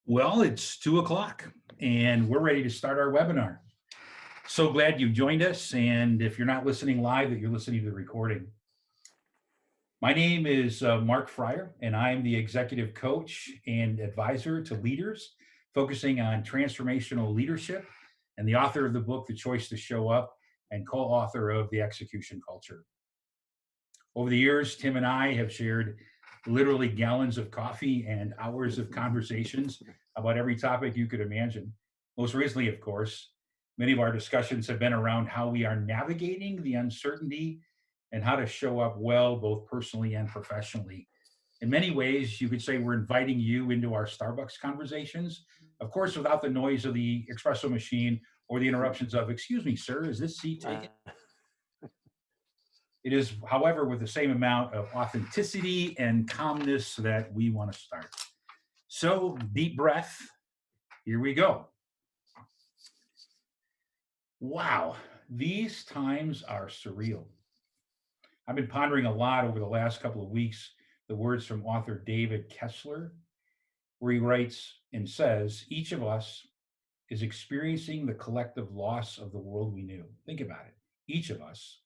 Well, it's 2 o'clock and we're ready to start our webinar. So glad you joined us. And if you're not listening live, that you're listening to the recording. My name is Mark Freier, and I'm the executive coach and advisor to leaders focusing on transformational leadership and the author of the book, The Choice to Show Up, and co-author of The Execution Culture. Over the years, Tim and I have shared literally gallons of coffee and hours of conversations about every topic you could imagine. Most recently, of course, many of our discussions have been around how we are navigating the uncertainty and how to show up well, both personally and professionally. In many ways, you could say we're inviting you into our Starbucks conversations, of course, without the noise of the espresso machine or the interruptions of, excuse me, sir, is this seat taken? It is, however, with the same amount of authenticity and calmness that we want to start. So, deep breath. Here we go. Wow, these times are surreal. I've been pondering a lot over the last couple of weeks the words from author David Kessler, where he writes and says, each of us is experiencing the collective loss of the world we knew. Think about it. Each of us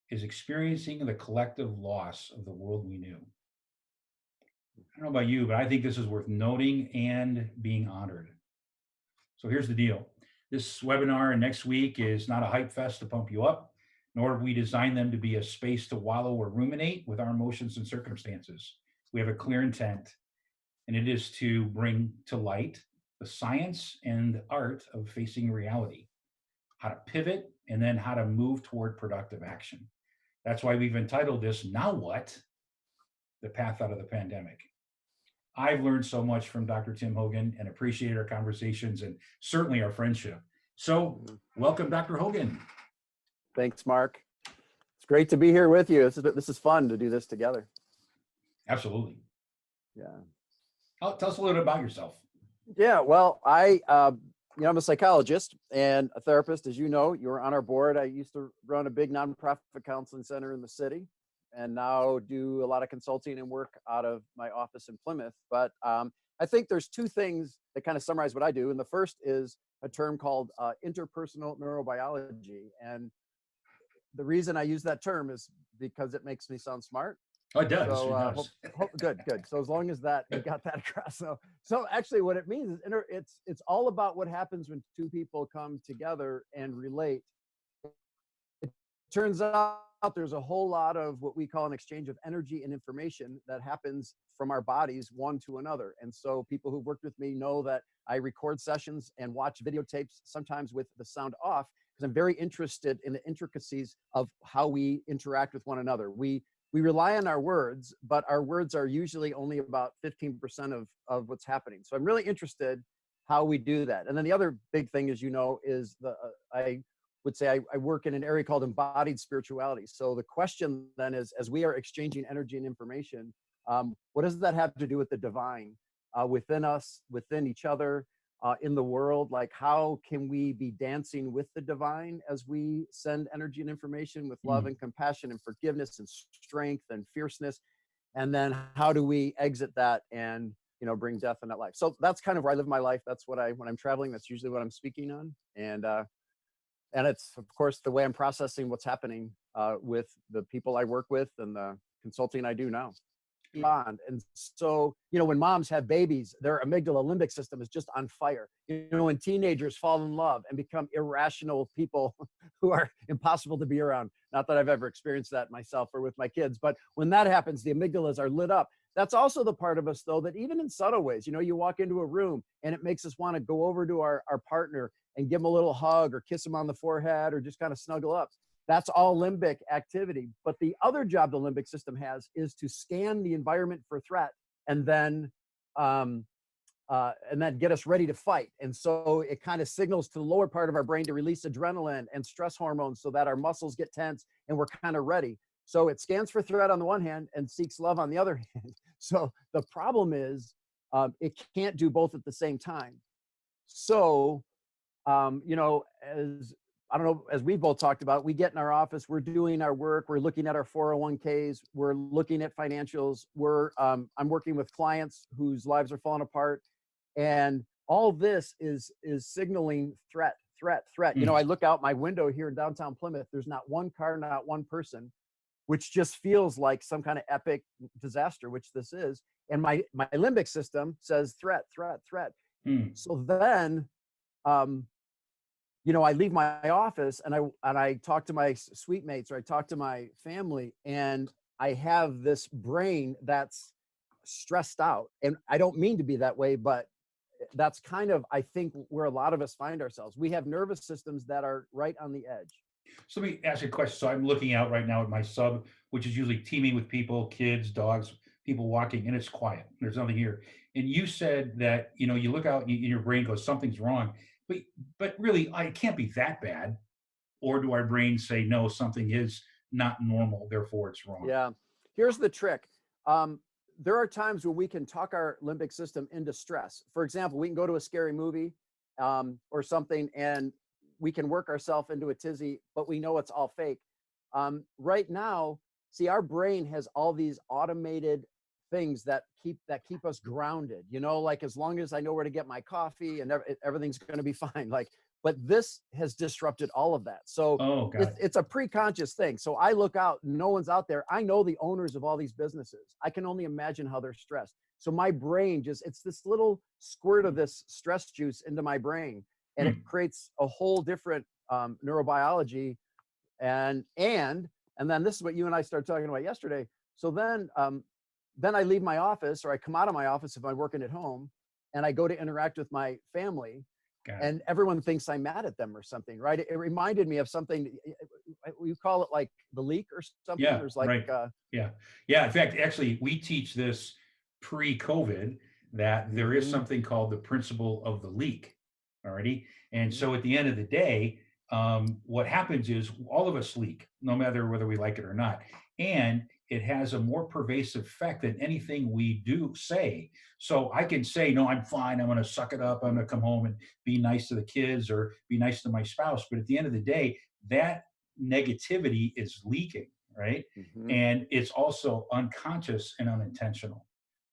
is experiencing the collective loss of the world we knew. I don't know about you, but I think this is worth noting and being honored. So here's the deal. This webinar and next week is not a hype fest to pump you up, nor have we designed them to be a space to wallow or ruminate with our emotions and circumstances. We have a clear intent, and it is to bring to light the science and art of facing reality, how to pivot, and then how to move toward productive action. That's why we've entitled this, Now What? The Path Out of the Pandemic. I've learned so much from Dr. Tim Hogan and appreciated our conversations and certainly our friendship. So welcome, Dr. Hogan. Thanks, Mark. It's great to be here with you. This is fun to do this together. Absolutely. Yeah. Tell us a little bit about yourself. Yeah, well, I'm a psychologist and a therapist. As you know, you were on our board. I used to run a big nonprofit counseling center in the city, and now do a lot of consulting and work out of my office in Plymouth. But I think there's two things that kind of summarize what I do. And the first is a term called interpersonal neurobiology. And the reason I use that term is because it makes me sound smart. Oh, it does. So, it does. Good. So as long as that you got that across. So actually, what it means is it's all about what happens when two people come together and relate. It turns out there's a whole lot of what we call an exchange of energy and information that happens from our bodies one to another. And so people who've worked with me know that I record sessions and watch videotapes, sometimes with the sound off, because I'm very interested in the intricacies of how we interact with one another. We rely on our words, but our words are usually only about 15% of what's happening. So I'm really interested how we do that. And then the other big thing, as you know, is I would say I work in an area called embodied spirituality. So the question then is, as we are exchanging energy and information, what does that have to do with the divine within us, within each other, in the world? Like, how can we be dancing with the divine as we send energy and information with love and compassion and forgiveness and strength and fierceness? And then how do we exit that and, bring death in that life? So that's kind of where I live my life. That's when I'm traveling, that's usually what I'm speaking on. And it's, of course, the way I'm processing what's happening with the people I work with and the consulting I do now. Bond. And so, when moms have babies, their amygdala limbic system is just on fire. When teenagers fall in love and become irrational people who are impossible to be around. Not that I've ever experienced that myself or with my kids, but when that happens, the amygdalas are lit up. That's also the part of us, though, that even in subtle ways, you walk into a room and it makes us want to go over to our partner and give them a little hug or kiss them on the forehead or just kind of snuggle up. That's all limbic activity. But the other job the limbic system has is to scan the environment for threat and then get us ready to fight. And so it kind of signals to the lower part of our brain to release adrenaline and stress hormones so that our muscles get tense and we're kind of ready. So it scans for threat on the one hand and seeks love on the other hand. So the problem is it can't do both at the same time. So, as we've both talked about, we get in our office, we're doing our work, we're looking at our 401ks, we're looking at financials, I'm working with clients whose lives are falling apart. And all this is signaling threat, threat, threat. You know, I Mm. look out my window here in downtown Plymouth, there's not one car, not one person, which just feels like some kind of epic disaster, which this is. And my limbic system says threat, threat, threat. Mm. So then, um, you know, I leave my office and I talk to my suite mates, or I talk to my family, and I have this brain that's stressed out. And I don't mean to be that way, but that's kind of, I think, where a lot of us find ourselves. We have nervous systems that are right on the edge. So let me ask you a question. So I'm looking out right now at my sub, which is usually teeming with people, kids, dogs, people walking, and it's quiet. There's nothing here. And you said that, you know, you look out and your brain goes, something's wrong. But but really, it can't be that bad. Or do our brains say, no, something is not normal, therefore it's wrong? Yeah. Here's the trick. Um, there are times when we can talk our limbic system into stress. For example, we can go to a scary movie or something, and we can work ourselves into a tizzy, but we know it's all fake. Right now, see, our brain has all these automated things that keep us grounded. You know, like as long as I know where to get my coffee, and everything's going to be fine. Like, but this has disrupted all of that. So Oh, got it. it's a pre-conscious thing. So I look out, no one's out there. I know the owners of all these businesses. I can only imagine how they're stressed. So my brain it's this little squirt of this stress juice into my brain, and it Hmm. creates a whole different neurobiology. And then this is what you and I started talking about yesterday. So then I leave my office, or I come out of my office if I'm working at home, and I go to interact with my family, Got it. and everyone thinks I'm mad at them or something, right? It reminded me of something. We call it like the leak or something. Yeah, There's like, right. Yeah. Yeah. In fact, actually, we teach this pre-COVID that there is mhm, something called the principle of the leak. Alrighty. And mhm, so at the end of the day, what happens is all of us leak, no matter whether we like it or not. And it has a more pervasive effect than anything we do say. So I can say, no, I'm fine. I'm going to suck it up. I'm going to come home and be nice to the kids or be nice to my spouse. But at the end of the day, that negativity is leaking, right? mhm, And it's also unconscious and unintentional,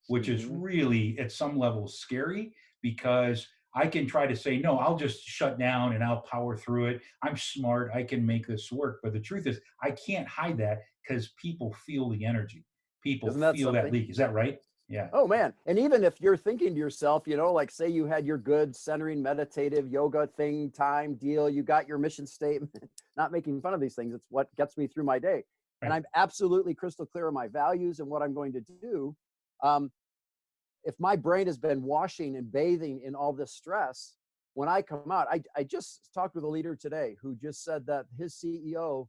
which is mhm. really at some level scary because I can try to say, no, I'll just shut down and I'll power through it. I'm smart. I can make this work. But the truth is, I can't hide that because people feel the energy. People Isn't that feel that something? leak. Is that right? Yeah. Oh man. And even if you're thinking to yourself, you know, like say you had your good centering meditative yoga thing, time deal, you got your mission statement, not making fun of these things. It's what gets me through my day. And Right. I'm absolutely crystal clear on my values and what I'm going to do. Um, if my brain has been washing and bathing in all this stress, when I come out, I just talked with a leader today who just said that his CEO,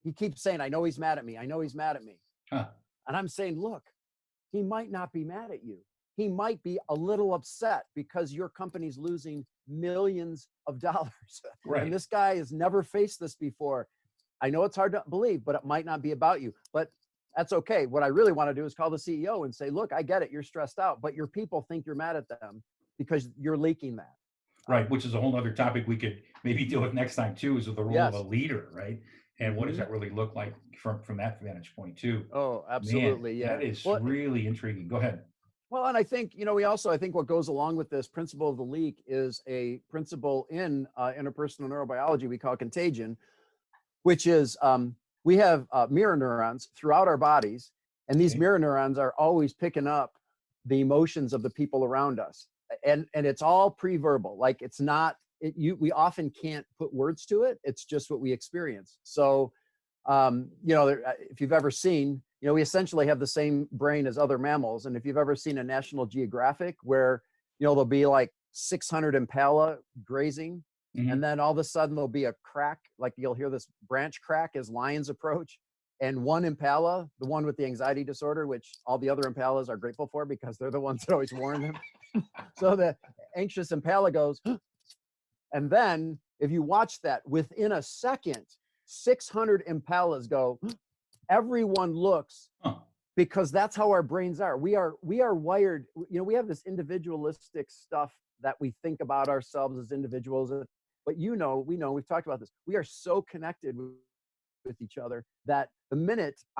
he keeps saying, I know he's mad at me. I know he's mad at me. Huh. And I'm saying, look, he might not be mad at you. He might be a little upset because your company's losing millions of dollars. And Right. this guy has never faced this before. I know it's hard to believe, but it might not be about you. But that's okay. What I really want to do is call the CEO and say, look, I get it. You're stressed out, but your people think you're mad at them because you're leaking that. Right, which is a whole other topic we could maybe deal with next time too, is the role of a Yes. leader, right? And what does Hmm. that really look like from that vantage point too? Oh, Man, absolutely. that Yeah. is Well, really intriguing. Go ahead. well, and I think, you know, I think what goes along with this principle of the leak is a principle in interpersonal neurobiology we call contagion, which is we have mirror neurons throughout our bodies, and these Okay. mirror neurons are always picking up the emotions of the people around us, and it's all pre-verbal. Like it's not we often can't put words to it. It's just what we experience. So you know, if you've ever seen, you know, we essentially have the same brain as other mammals. And if you've ever seen a National Geographic where, you know, there'll be like 600 impala grazing, and Hmm. then all of a sudden there'll be a crack, like you'll hear this branch crack as lions approach. And one impala, the one with the anxiety disorder, which all the other impalas are grateful for because they're the ones that always warn them. So the anxious impala goes, and then if you watch that within a second, 600 impalas go, everyone looks, Huh. because that's how our brains are. We are wired, you know, we have this individualistic stuff that we think about ourselves as individuals. But you know, we know, we've talked about this. We are so connected with each other that the minute